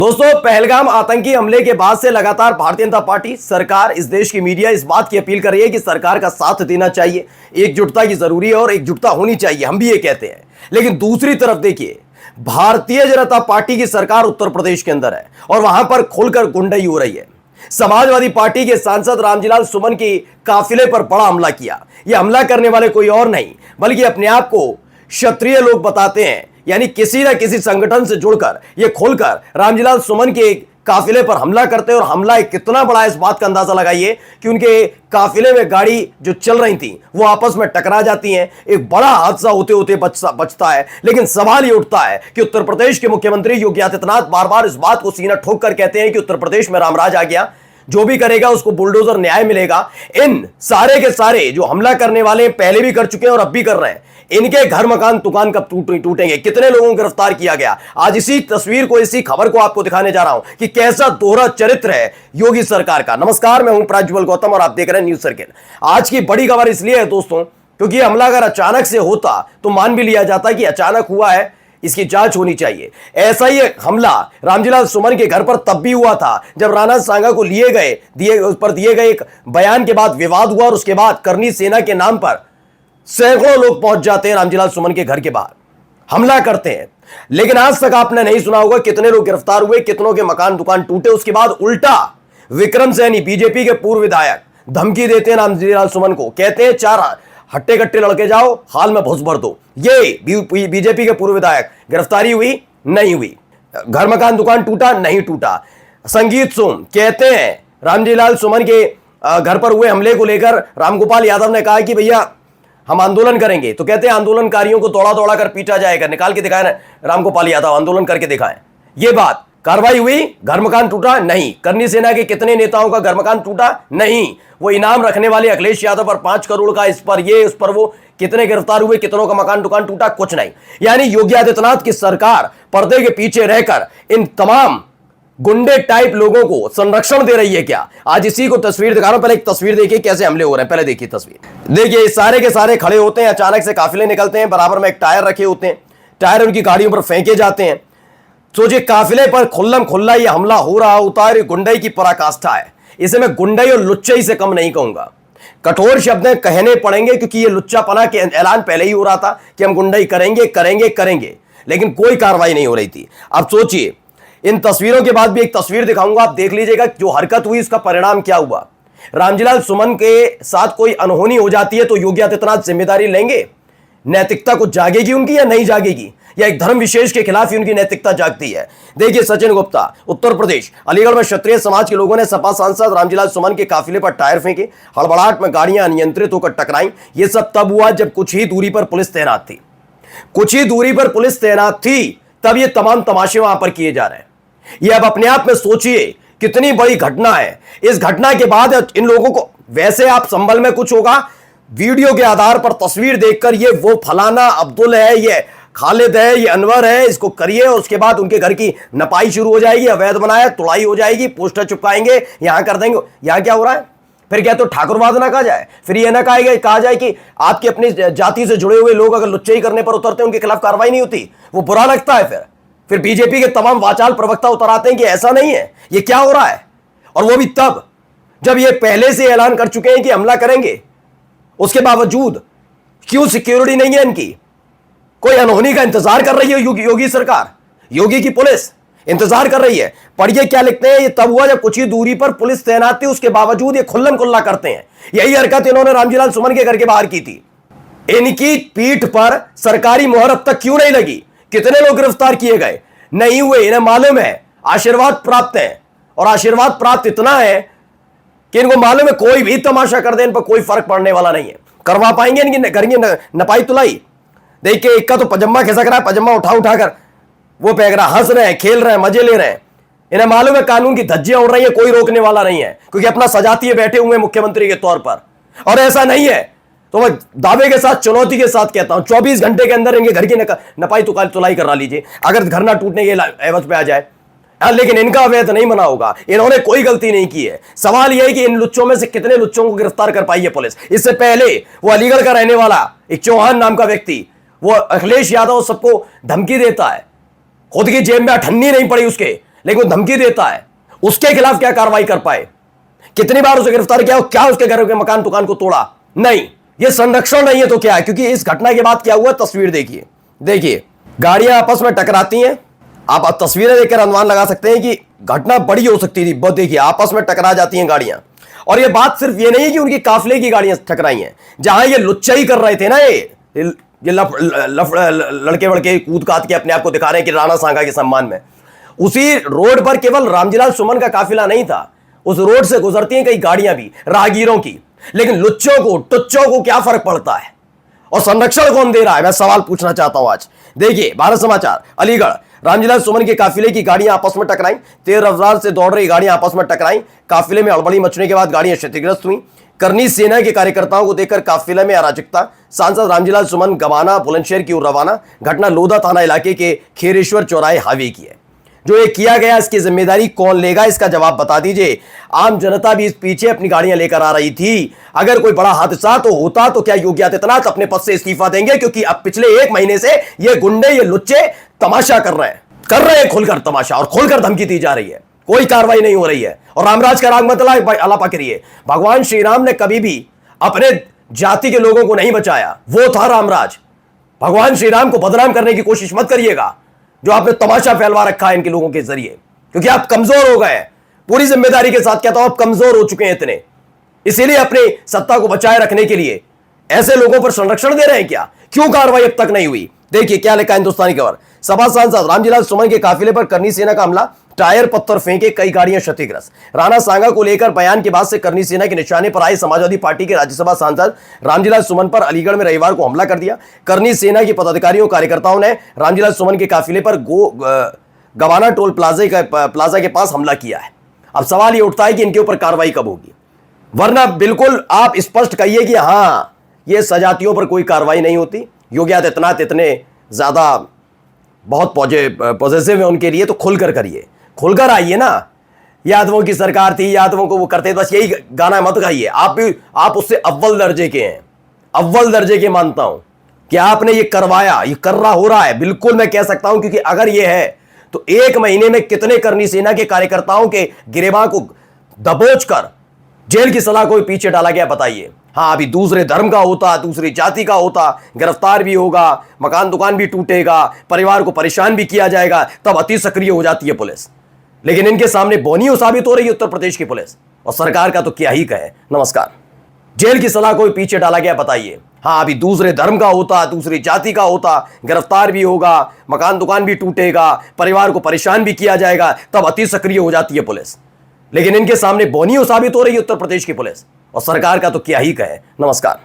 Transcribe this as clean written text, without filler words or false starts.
दोस्तों, पहलगाम आतंकी हमले के बाद से लगातार भारतीय जनता पार्टी सरकार, इस देश की मीडिया इस बात की अपील कर रही है कि सरकार का साथ देना चाहिए, एकजुटता की जरूरी है और एकजुटता होनी चाहिए, हम भी ये कहते हैं। लेकिन दूसरी तरफ देखिए, भारतीय जनता पार्टी की सरकार उत्तर प्रदेश के अंदर है और वहां पर खुलकर गुंडाई हो रही है। समाजवादी पार्टी के सांसद रामजीलाल सुमन की काफिले पर बड़ा हमला किया। यह हमला करने वाले कोई और नहीं बल्कि अपने आप को क्षत्रिय लोग बताते हैं, यानी किसी न किसी संगठन से जुड़कर ये खोलकर रामजीलाल सुमन के काफिले पर हमला करते हैं। और हमला कितना बड़ा है इस बात का अंदाजा लगाइए कि उनके काफिले में गाड़ी जो चल रही थी वो आपस में टकरा जाती हैं। एक बड़ा हादसा होते होते बचता है। लेकिन सवाल ये उठता है कि उत्तर प्रदेश के मुख्यमंत्री योगी आदित्यनाथ बार बार इस बात को सीना ठोक कर कहते हैं कि उत्तर प्रदेश में रामराज आ गया, जो भी करेगा उसको बुलडोजर न्याय मिलेगा। इन सारे के सारे जो हमला करने वाले पहले भी कर चुके हैं और अब भी कर रहे हैं, इनके घर मकान दुकान कब टूटेंगे? कितने लोगों को गिरफ्तार किया गया? आज इसी तस्वीर को, इसी खबर को आपको दिखाने जा रहा हूं कि कैसा दोहरा चरित्र है योगी सरकार का। नमस्कार, मैं हूं प्रज्वल गौतम और आप देख रहे हैं न्यूज सर्किल। आज की बड़ी खबर इसलिए है दोस्तों क्योंकि हमला अगर अचानक से होता तो मान भी लिया जाता कि अचानक हुआ है, इसकी जांच होनी चाहिए। ऐसा ही हमला रामजीलाल सुमन के घर पर तब भी हुआ था जब राणा सांगा को उस पर दिए गए एक बयान के बाद विवाद हुआ और उसके बाद करनी सेना के नाम पर सैकड़ों लोग पहुंच जाते हैं रामजीलाल सुमन के घर के बाहर, हमला करते हैं। लेकिन आज तक आपने नहीं सुना होगा कितने लोग गिरफ्तार हुए, कितनों के मकान दुकान टूटे। उसके बाद उल्टा विक्रम सैनी, बीजेपी के पूर्व विधायक, धमकी देते हैं रामजीलाल सुमन को, कहते हैं 4 हट्टे कट्टे लड़के जाओ, हाल में भुस भर दो। ये बीजेपी के पूर्व विधायक, गिरफ्तारी हुई नहीं हुई, घर मकान दुकान टूटा नहीं टूटा। संगीत सोम कहते हैं रामजीलाल सुमन के घर पर हुए हमले को लेकर रामगोपाल यादव ने कहा कि भैया हम आंदोलन करेंगे, तो कहते हैं आंदोलनकारियों को दौड़ा दौड़ा कर पीटा जाएगा। निकाल के दिखाए रामगोपाल यादव, आंदोलन करके दिखाएं। ये बात, कार्रवाई हुई, घर मकान टूटा नहीं। करनी सेना के कितने नेताओं का घर मकान टूटा नहीं। वो इनाम रखने वाले अखिलेश यादव पर 5 करोड़ का, इस पर ये, उस पर वो, कितने गिरफ्तार हुए, कितनों का मकान दुकान टूटा? कुछ नहीं। यानी योगी आदित्यनाथ की सरकार पर्दे के पीछे रहकर इन तमाम गुंडे टाइप लोगों को संरक्षण दे रही है क्या? आज इसी को तस्वीर दिखा रहा हूं। पहले एक तस्वीर देखिए कैसे हमले हो रहे हैं। पहले देखिए तस्वीर, देखिए सारे के सारे खड़े होते हैं, अचानक से काफिले निकलते हैं, बराबर में एक टायर रखे होते हैं, टायर उनकी गाड़ियों पर फेंके जाते हैं। सोचिए काफिले पर खुल्लम खुल्ला ये हमला हो रहा होता है। गुंडई की पराकाष्ठा है। इसे मैं गुंडई और लुच्चाई से कम नहीं कहूंगा, कठोर शब्द कहने पड़ेंगे क्योंकि ये लुच्चापना के ऐलान पहले ही हो रहा था कि हम गुंडई करेंगे करेंगे करेंगे, लेकिन कोई कार्रवाई नहीं हो रही थी। अब सोचिए, इन तस्वीरों के बाद भी एक तस्वीर दिखाऊंगा, आप देख लीजिएगा जो हरकत हुई उसका परिणाम क्या हुआ। रामजीलाल सुमन के साथ कोई अनहोनी हो जाती है तो योगी आदित्यनाथ जिम्मेदारी लेंगे? नैतिकता को जागेगी उनकी या नहीं जागेगी? या एक धर्म विशेष के खिलाफ ही उनकी नैतिकता जागती है? देखिए सचिन गुप्ता, उत्तर प्रदेश, अलीगढ़ में क्षत्रिय समाज के लोगों ने सपा सांसद रामजीलाल सुमन के काफिले पर टायर फेंके, हड़बड़ाहट में गाड़ियां अनियंत्रित होकर टकराई। यह सब तब हुआ जब कुछ ही दूरी पर पुलिस तैनात थी। कुछ ही दूरी पर पुलिस तैनात थी, तब ये तमाम तमाशे वहां पर किए जा रहे हैं। ये अब अपने आप में सोचिए कितनी बड़ी घटना है। इस घटना के बाद इन लोगों को, वैसे आप संभल में कुछ होगा, वीडियो के आधार पर तस्वीर देखकर ये वो फलाना अब्दुल है, ये खालिद है, ये अनवर है, इसको करिए और उसके बाद उनके घर की नपाई शुरू हो जाएगी, अवैध बनाया, तुड़ाई हो जाएगी, पोस्टर चिपकाएंगे, यहां कर देंगे। यहां क्या हो रहा है? फिर क्या तो ठाकुरवाद ना कहा जाए? फिर यह ना कहा जाए कि आपकी अपनी जाति से जुड़े हुए लोग अगर लुच्चाई करने पर उतरते हैं उनके खिलाफ कार्रवाई नहीं होती? वो बुरा लगता है। फिर बीजेपी के तमाम वाचाल प्रवक्ता उतर आते हैं कि ऐसा नहीं है, ये क्या हो रहा है। और वो भी तब जब ये पहले से ऐलान कर चुके हैं कि हमला करेंगे। उसके बावजूद क्यों सिक्योरिटी नहीं है इनकी? कोई अनहोनी का इंतजार कर रही है योगी सरकार, योगी की पुलिस इंतजार कर रही है। पढ़िए क्या लिखते हैं, ये तब हुआ जब कुछ ही दूरी पर पुलिस तैनात थी, उसके बावजूद ये खुल्लम खुल्ला करते हैं। यही हरकत इन्होंने रामजीलाल सुमन के घर के बाहर की थी। इनकी पीठ पर सरकारी मोहर अब तक क्यों नहीं लगी? कितने लोग गिरफ्तार किए गए? नहीं हुए। इन्हें मालूम है आशीर्वाद प्राप्त है, और आशीर्वाद प्राप्त इतना है कि इनको मालूम है कोई भी तमाशा कर दे इन पर कोई फर्क पड़ने वाला नहीं है। करवा पाएंगे इनकी घर की नपाई तुलाई? देखिए, एक का तो पजामा खिसक रहा है, पजामा उठा उठाकर वो फेंक रहा, हंस रहे हैं, खेल रहे हैं, मजे ले रहे हैं। इन्हें मालूम है कानून की धज्जियां उड़ रही है, कोई रोकने वाला नहीं है, क्योंकि अपना सजातीय बैठे हुए मुख्यमंत्री के तौर पर। और ऐसा नहीं है तो मैं दावे के साथ, चुनौती के साथ कहता हूं, 24 घंटे के अंदर इनके घर की नपाई तुलाई करा लीजिए, अगर घर ना टूटने के एवज पे आ जाए। लेकिन इनका अवैध नहीं मना होगा। इन्होंने कोई गलती नहीं की है। सवाल यह है कि इन लुच्चों में से कितने लुच्चों को गिरफ्तार कर पाई है पुलिस। इससे पहले वो अलीगढ़ का रहने वाला एक चौहान नाम का व्यक्ति, वो अखिलेश यादव सबको धमकी देता है, खुद की जेब में अठन्नी नहीं पड़ी उसके, लेकिन वो धमकी देता है, उसके खिलाफ क्या कार्रवाई कर पाए? कितनी बार उसे गिरफ्तार किया, क्या उसके घर के मकान दुकान को तोड़ा? नहीं, ये संरक्षण नहीं है तो क्या है? क्योंकि इस घटना के बाद क्या हुआ, तस्वीर देखिए, देखिए गाड़ियां आपस में टकराती हैं। आप तस्वीरें देखकर अनुमान लगा सकते हैं कि घटना बड़ी हो सकती थी। बहुत देखिए, आपस में टकरा जाती हैं गाड़ियां। और ये बात सिर्फ ये नहीं है कि उनकी काफिले की गाड़ियां टकराई हैं, जहां ये लुच्चाई कर रहे थे ना, ये लड़के वड़के कूद काद के अपने आप को दिखा रहे हैं कि राणा सांगा के सम्मान में, उसी रोड पर केवल रामजीलाल सुमन का काफिला नहीं था, उस रोड से गुजरती हैं कई गाड़ियां भी राहगीरों की। लेकिन लुच्चों को, टुच्चों को क्या फर्क पड़ता है? और संरक्षण कौन दे रहा है, मैं सवाल पूछना चाहता हूं आज। देखिए भारत समाचार, अलीगढ़, रामजीलाल सुमन के काफिले की गाड़ियां आपस में टकराई, तेज रफ्तार से दौड़ रही गाड़ियां आपस में टकराई। काफिले में हड़बड़ी मचने के बाद गाड़ियां क्षतिग्रस्त हुई। करनी सेना के कार्यकर्ताओं को देखकर काफिले में अराजकता। सांसद रामजीलाल सुमन गवाना बुलंदशहर की ओर रवाना। घटना लोधा थाना इलाके के खेरेश्वर चौराहे हाईवे की है। जो ये किया गया, इसकी जिम्मेदारी कौन लेगा, इसका जवाब बता दीजिए। आम जनता भी इस पीछे अपनी गाड़ियां लेकर आ रही थी। अगर कोई बड़ा हादसा तो होता तो क्या योगी आदित्यनाथ अपने पद से इस्तीफा देंगे? क्योंकि अब पिछले 1 महीने से ये गुंडे, ये लुच्चे तमाशा कर रहे हैं खुलकर तमाशा, और खुलकर धमकी दी जा रही है। कोई कार्रवाई नहीं हो रही है। और रामराज का राग मत अलापा करिए। भगवान श्री राम ने कभी भी अपने जाति के लोगों को नहीं बचाया, वो था रामराज। भगवान श्री राम को बदनाम करने की कोशिश मत करिएगा, जो आपने तमाशा फैलवा रखा है इनके लोगों के जरिए, क्योंकि आप कमजोर हो गए। पूरी जिम्मेदारी के साथ कहता हूं, आप कमजोर हो चुके हैं इतने, इसीलिए अपनी सत्ता को बचाए रखने के लिए ऐसे लोगों पर संरक्षण दे रहे हैं क्या? क्यों कार्रवाई अब तक नहीं हुई? देखिए क्या लिखा हिंदुस्तानी खबर। सभा सांसद रामजीलाल सुमन के काफिले पर करनी सेना का हमला, टायर पत्थर फेंके, कई गाड़ियां क्षतिग्रस्त। राणा सांगा को लेकर बयान के बाद से करनी सेना के निशाने पर आए समाजवादी पार्टी के राज्यसभा सांसद रामजीलाल सुमन पर अलीगढ़ में रविवार को हमला कर दिया। करनी सेना के पदाधिकारियों कार्यकर्ताओं ने रामजीलाल सुमन के काफिले पर गवाना टोल प्लाजा के पास हमला किया है। अब सवाल यह उठता है कि इनके ऊपर कार्रवाई कब होगी? वरना बिल्कुल आप स्पष्ट कहिए कि हां, ये सजातियों पर कोई कार्रवाई नहीं होती। योगी आदित्यनाथ इतने ज्यादा बहुत पॉजिटिव है उनके लिए, तो खुलकर करिए, खुलकर आइए ना। यादवों की सरकार थी, यादवों को वो करते, बस यही गाना मत गाइए। आप उससे अव्वल दर्जे के हैं, अव्वल दर्जे के मानता हूं कि आपने ये करवाया, ये कर रहा हो रहा है, बिल्कुल मैं कह सकता हूं। क्योंकि अगर ये है तो 1 महीने में कितने करनी सेना के कार्यकर्ताओं के गिरेबान को दबोच कर जेल की सलाह को पीछे डाला गया, बताइए। हाँ, अभी दूसरे धर्म का होता, दूसरी जाति का होता, गिरफ्तार भी होगा, मकान दुकान भी टूटेगा, परिवार को परेशान भी किया जाएगा, तब अति सक्रिय हो जाती है पुलिस। लेकिन इनके सामने बोनियो साबित हो रही है उत्तर प्रदेश की पुलिस, और सरकार का तो क्या ही कहे। नमस्कार। जेल की सलाह को पीछे डाला गया, बताइए। हाँ, अभी दूसरे धर्म का होता, दूसरी जाति का होता, गिरफ्तार भी होगा, मकान दुकान भी टूटेगा, परिवार को परेशान भी किया जाएगा, तब अति सक्रिय हो जाती है पुलिस। लेकिन इनके सामने बोनियो साबित हो रही है उत्तर प्रदेश की पुलिस, और सरकार का तो क्या ही कहे। नमस्कार।